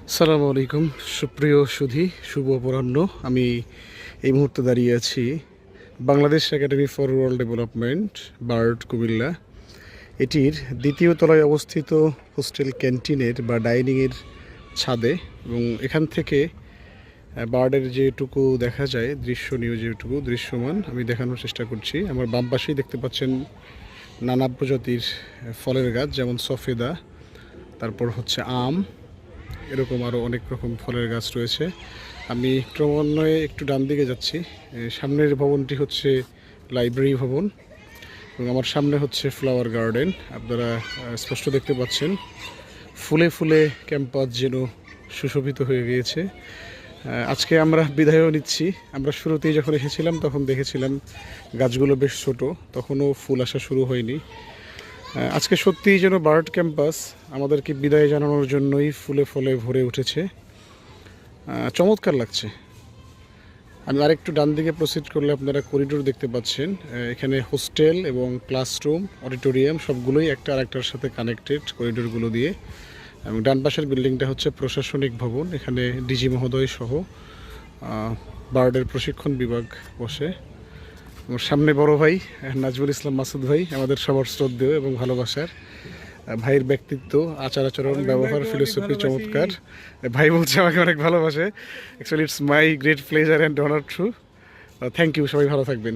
আসসালামু আলাইকুম সুপ্রিয় সুধী, শুভ অপরাহ্ন। আমি এই মুহূর্তে দাঁড়িয়ে আছি Bangladesh academy for rural development, bird, Comilla. এটির দ্বিতীয় তলায় অবস্থিত হোস্টেল ক্যান্টিনের বা ডাইনিংয়ের ছাদে, এবং এখান থেকে বার্ডের যেটুকু দেখা যায়, দৃশ্যনীয় যেটুকু দৃশ্যমান আমি দেখানোর চেষ্টা করছি। আমার বাম পাশেই দেখতে পাচ্ছেন নানা প্রজাতির ফলের গাছ, যেমন সফেদা, তারপর হচ্ছে আম, এরকম আরও অনেক রকম ফলের গাছ রয়েছে। আমি ক্রমান্বয়ে একটু ডান দিকে যাচ্ছি। সামনের ভবনটি হচ্ছে লাইব্রেরি ভবন, এবং আমার সামনে হচ্ছে ফ্লাওয়ার গার্ডেন। আপনারা স্পষ্ট দেখতে পাচ্ছেন ফুলে ফুলে ক্যাম্পাস যেন সুশোভিত হয়ে গিয়েছে। আজকে আমরা বিদায়ও নিচ্ছি। আমরা শুরুতেই যখন এসেছিলাম তখন দেখেছিলাম গাছগুলো বেশ ছোট, তখনও ফুল আসা শুরু হয়নি। আজকে সত্যিই যেন বার্ড ক্যাম্পাস আমাদেরকে বিদায় জানানোর জন্যই ফুলে ফলে ভরে উঠেছে। চমৎকার লাগছে। আমি আরেকটু ডান দিকে প্রসিড করলে আপনারা করিডোর দেখতে পাচ্ছেন। এখানে হোস্টেল এবং ক্লাসরুম, অডিটোরিয়াম সবগুলোই একটা আরেকটার সাথে কানেক্টেড করিডোরগুলো দিয়ে। এবং ডান পাশের বিল্ডিংটা হচ্ছে প্রশাসনিক ভবন। এখানে ডিজি মহোদয় সহ বার্ডের প্রশিক্ষণ বিভাগ বসে। আমার সামনে বড় ভাই নাজমুল ইসলাম মাসুদ ভাই, আমাদের সবার শ্রদ্ধেয় এবং ভালোবাসার। ভাইয়ের ব্যক্তিত্ব, আচার আচরণ, ব্যবহার, ফিলোসফি চমৎকার। ভাই বলছে আমাকে অনেক ভালোবাসে। Actually it's my great pleasure and honour true. Thank you, সবাই ভালো থাকবেন।